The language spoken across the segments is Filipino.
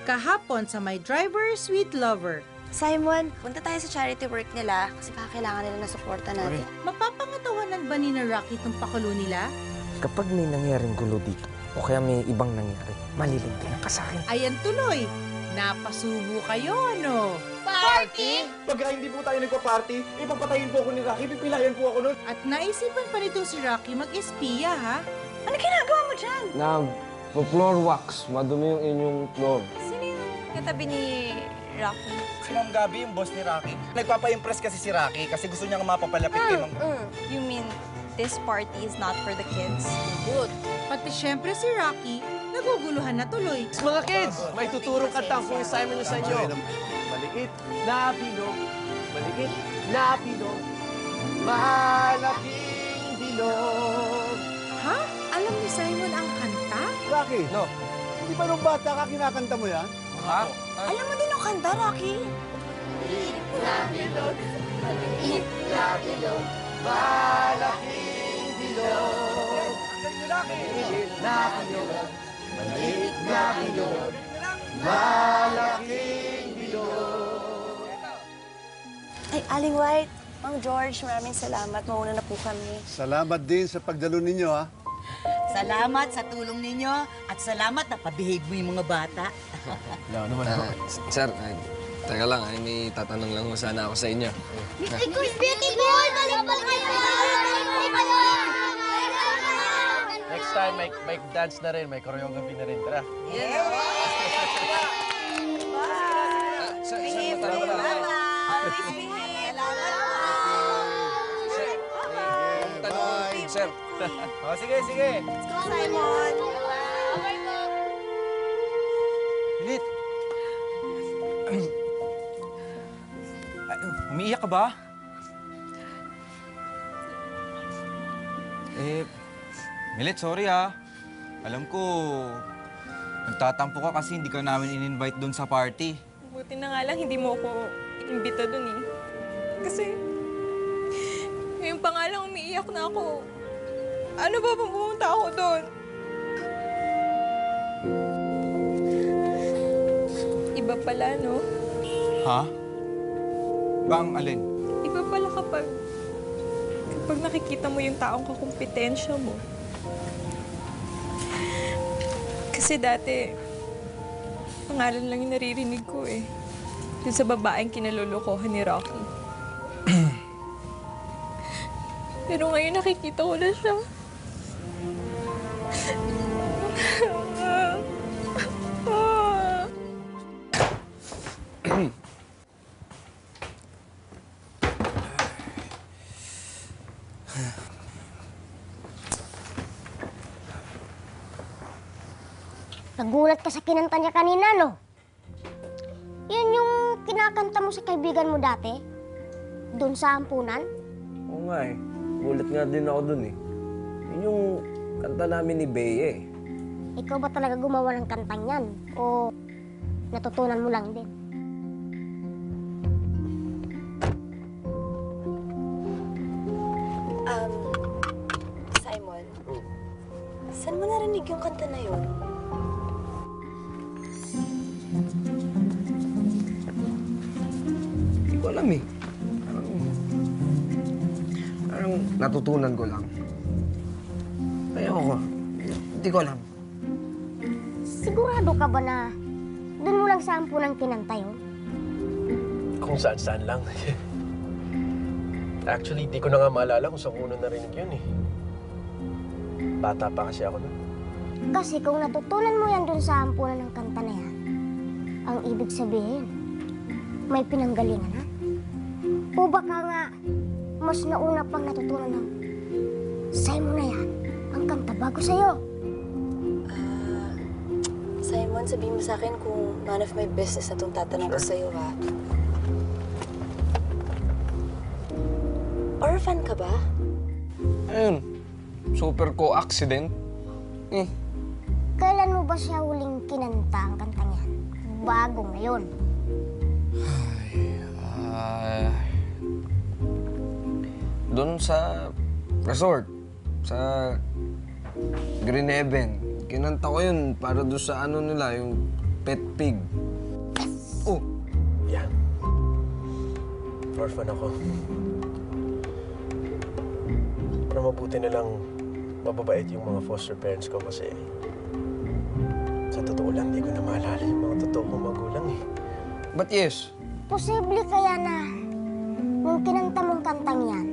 kahapon sa My Driver, Sweet Lover. Simon, punta tayo sa charity work nila kasi baka kailangan nila ng suporta natin. Mapapangatawanan ba ni na Rocky itong pakulo nila? Kapag may nangyaring gulo dito, o kaya may ibang nangyari, maliligyan ka sa akin. Ayan tuloy, napasubo kayo, ano? Party? Pagka hindi po tayo nagpa-party, ipapatayin po ako ni Rocky, pipilayan po ako nun. At naisipan pa nitong si Rocky mag-espiya, ha? Ano ginagawa mo dyan? Floor wax, madumi yung inyong floor. Sino yung katabi ni Rocky? Si Ma'am Gabi, yung boss ni Rocky. Nagpapa-impress kasi si Rocky kasi gusto niya nga mapapalapit kay Ma'am. You mean this party is not for the kids? Good. Pati syempre si Rocky, naguguluhan na tuloy. Mga kids, may tuturong kanta ang Kuya Simon nyo sa inyo. Maliit na bilog, maliit na bilog, malaking bilog. Ha? Alam ni Simon ang kanta? Rocky, No. di ba nung bata ka kinakanta mo yan? Ha? Alam mo din ang kanta, Rocky? Malaking bilog, maliit na bilog, maliit na bilog, malaking bilog. Ay, Aling White, Mang George, maraming salamat. Mauna na po kami. Salamat din sa pagdalo ninyo, ha? Salamat sa tulong ninyo at salamat na pabehave mo yung mga bata. Sir, teka lang, may tatanong lang ko sana ako sa inyo. It's beautiful! Balik kayo! Next time, may dance na rin, may choreography na rin. Tara. Sir, Oh, sige, sige. Let's go, Simon! Pilit. Umiiyak ka ba? Milit, sorry ha. Alam ko, nagtatampo ka kasi hindi ka namin in-invite doon sa party. Buti na nga lang hindi mo ako imbita dun eh. Kasi, ngayon pa nga lang umiiyak na ako. Ano ba kung pumunta ako doon? Iba pala, no? Ha? Bang alin? Iba pala kapag nakikita mo yung taong kakumpetensya mo. Kasi dati, pangalan lang yung naririnig ko eh. Dun sa babaeng kinalulukohan ni Rocky. Pero ngayon nakikita ko na siya. Nagulat ka sa kinanta niya kanina, no? Yun yung kinakanta mo sa kaibigan mo dati? Doon sa ampunan? oo nga eh. Gulat nga din ako dun eh. Yun yung kanta namin ni Bea eh. Ikaw ba talaga gumawa ng kantang yan? O natutunan mo lang din? Simon, saan mo narinig yung kanta na yun? Hindi ko alam eh. Parang natutunan ko lang. Ayoko. Hindi ko alam. Sigurado ka ba na doon mo lang sa ampunan kinanta yun? Kung saan-saan lang. Actually, di ko na nga maalala kung saan una narinig yun eh. Bata pa kasi ako nun. Kasi kung natutunan mo yan doon sa ampunan ng kanta na yan, ang ibig sabihin, may pinanggalingan, ha? O baka nga, mas nauna pang natutunan ng sa'yo mo na yan, ang kanta bago sa'yo. Simon, sabihin mo sa akin kung none of my business na itong tatanong ko sa'yo, ha? Orphan ka ba? Ayun. Super co-accident. Kailan mo ba siya huling kinanta ang kanta niyan? Bago ngayon. Doon sa resort. Sa Green Heaven. Kinanta ko yun para doon sa ano nila, yung pet pig. Oh, Yan. Orphan ako. Pero mabuti na lang mababait yung mga foster parents ko kasi sa totoo lang, di ko na maalala yung mga totoo kong magulang eh. but yes. Posible kaya na nung kinanta mong kantang yan,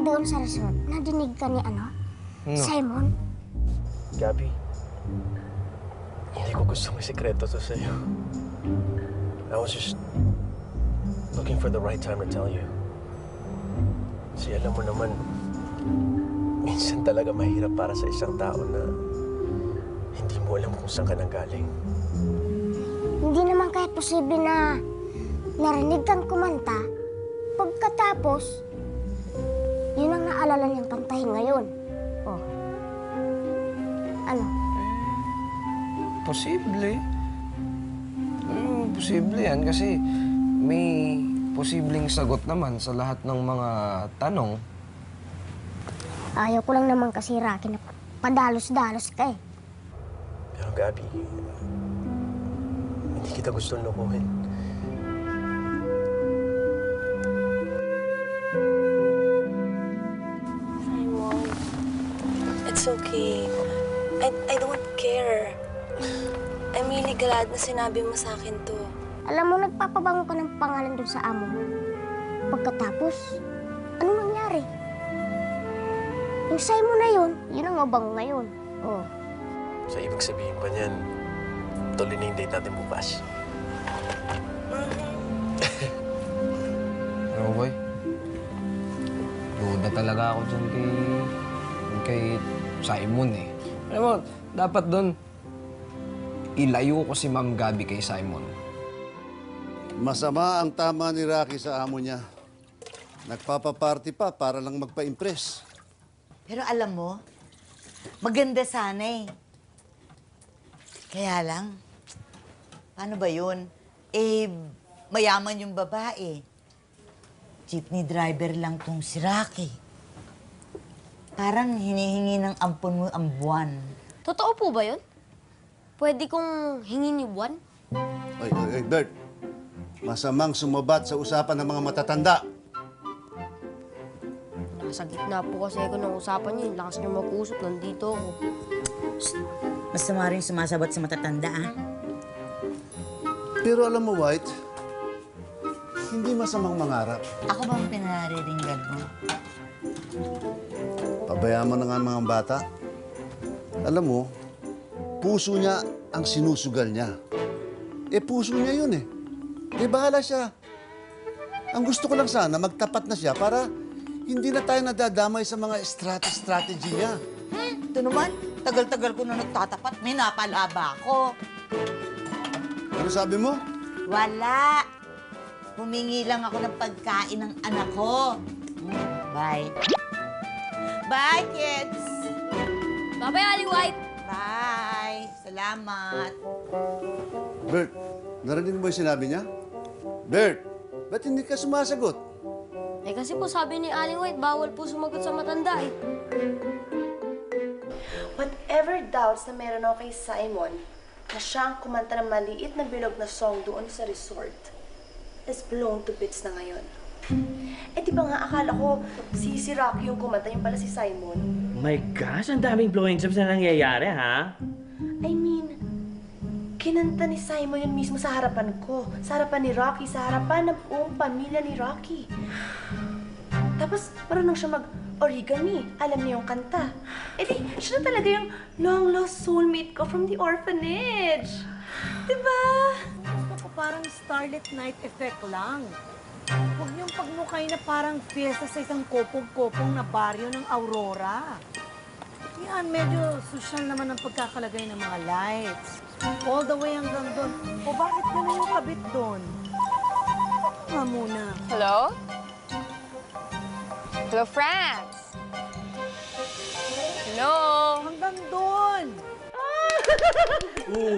doon sa resort, nadinig ka ni Simon? Gabby, hindi ko gustong isikreto to sa'yo. I was just looking for the right time to tell you. Kasi alam mo naman, minsan talaga mahirap para sa isang tao na hindi mo alam kung saan ka nanggaling. Hindi naman kaya posible na narinig kang kumanta, pagkatapos, yun ang naalala niyang kantahin ngayon. Oh. Ano? Posible. Posible yan kasi may posibleng sagot naman sa lahat ng mga tanong. Ayaw ko lang naman kasi, Rocky, na padalos-dalos ka eh. Pero Gabby, hindi kita gustong lokohin. Simon, it's okay. I don't care. I'm really glad na sinabi mo sa akin to. Alam mo, nagpapabango ka ng pangalan doon sa amo mo. Pagkatapos, ano nangyari? Yung Simon na yun ang mabango ngayon. Oh. Sa ibig sabihin pa niyan, tuloy na yung date natin bukas. Ano, boy? Duda talaga ako dyan kay Simon eh. Alam mo, dapat doon ilayo ko si Ma'am Gabby kay Simon. Masama ang tama ni Rocky sa amo niya. Nagpapaparty pa para lang magpa-impress. Pero alam mo, maganda sana eh. Kaya lang, paano ba yun? Eh, mayaman yung babae. Jeepney driver lang tong si Rocky. Parang hinihingi ng ampon mo ang buwan. Totoo po ba yun? Pwede kong hingin yung buwan? Ay, Bert. Masamang sumabat sa usapan ng mga matatanda. Nasa gitna po kasi ako ng usapan niyo. Yung lakas niyo mag-usap, nandito ako. Masama rin sumasabat sa matatanda, ah. Pero alam mo, White, hindi masamang mangarap. Ako bang pinariringgan mo? Pabayaan mo na nga ang mga bata. Alam mo, puso niya ang sinusugal niya. Eh, puso niya yun eh. Eh, bahala siya. Ang gusto ko lang sana, magtapat na siya para hindi na tayo nadadamay sa mga strategy niya. Ito naman, tagal-tagal ko na nagtatapat. May napalaba ako. Ano sabi mo? Wala. Humingi lang ako ng pagkain ng anak ko. Bye. Bye, kids. Bye-bye, Aling White! Bye. Salamat. Bert, narinig mo yung sinabi niya? Bert, ba't hindi ka sumasagot? Eh kasi po sabi ni Aling White, bawal po sumagot sa matanda eh. Whatever doubts na meron ako kay Simon, na siya ang kumanta ng maliit na bilog na song doon sa resort, is blown to bits na ngayon. Eh di ba nga akala ko si Rocky yung kumanta, yung pala si Simon? My gosh, ang daming blowing jobs na nangyayari, ha? I mean, kinanta ni Simon yun mismo sa harapan ko. Sa harapan ni Rocky, sa harapan ng buong pamilya ni Rocky. Tapos, marunong siya mag-origami. Alam niya yung kanta. Eh di, siya na talaga yung long-lost soulmate ko from the orphanage. Diba? Gusto ko parang Starlit Night effect lang. Huwag niyong pagmukay na parang fiesta sa isang kopong-kopong na baryo ng Aurora. Yan, medyo social naman ang pagkakalagay ng mga lights. All the way hanggang doon. O bakit gano'n yung kabit doon? Nga muna. Hello? Hello, France? Hello? Hanggang doon!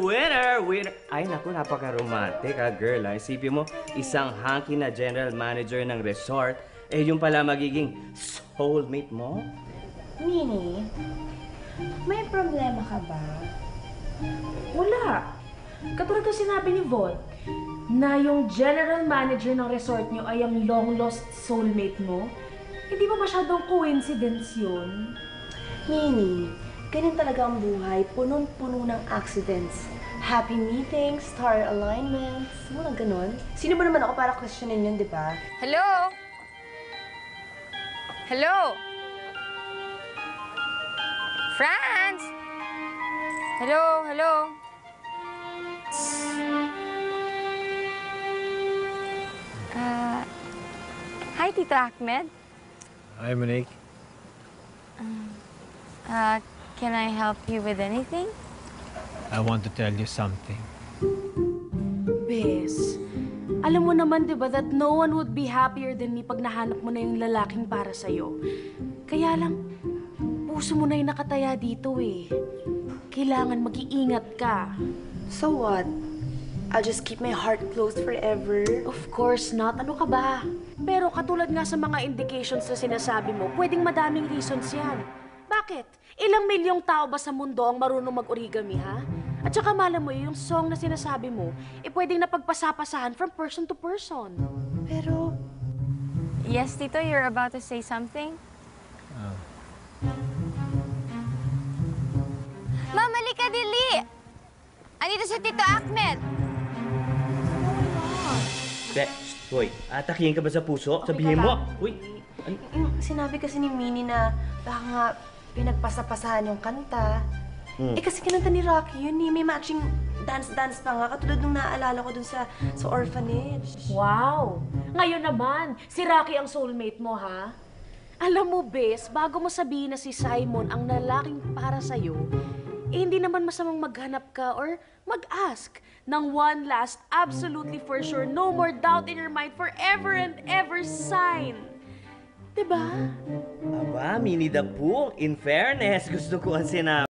Winner! Winner! Ay, naku, napaka-romantic, ha, girl. Ha? Isipin mo, isang hunky na general manager ng resort, eh, yung pala magiging soulmate mo? Nini, may problema ka ba? Wala. Katulad ko sinabi ni Von, na yung general manager ng resort nyo ay ang long-lost soulmate mo, hindi ba masyadong coincidence yun? Nini, ganyan talaga ang buhay. Punong-puno ng accidents. Happy meetings, star alignments, mga ganon. Sino ba naman ako para questionin yun, di ba? Hello? Hello? Franz? Hello? Hello? Hi, Tito Ahmed. Hi, Monique. Can I help you with anything? I want to tell you something. Bes, alam mo naman, di ba, that no one would be happier than me pag nahanap mo na yung lalaking para sa'yo. Kaya lang, puso mo na yung nakataya dito eh. Kailangan mag-iingat ka. So what? I'll just keep my heart closed forever? Of course not. Ano ka ba? Pero katulad nga sa mga indications na sinasabi mo, pwedeng madaming reasons yan. Bakit? Ilang milyong tao ba sa mundo ang marunong mag-origami, ha? At saka malam mo, yung song na sinasabi mo, pwedeng napagpasapasahan from person to person. Pero... Yes, Tito, you're about to say something? Ma'am, halika dili! Andito si Tito Ahmed! Hoy, atakihin ka ba sa puso? Okay Sabihin ka mo! lang. Uy! Sinabi kasi ni Minnie na baka nga pinagpasapasahan yung kanta. Kasi kinanta ni Rocky yun eh. May matching dance-dance pa nga. Katulad nung naaalala ko dun sa orphanage. Wow! Ngayon naman, si Rocky ang soulmate mo, ha? Alam mo, Bes, bago mo sabihin na si Simon ang lalaking para sa'yo, hindi naman masamang maghanap ka or mag-ask ng one last, absolutely for sure, no more doubt in your mind, forever and ever sign. Diba? Aba, Minnie the Pooh, in fairness, gusto ko ang sinabi.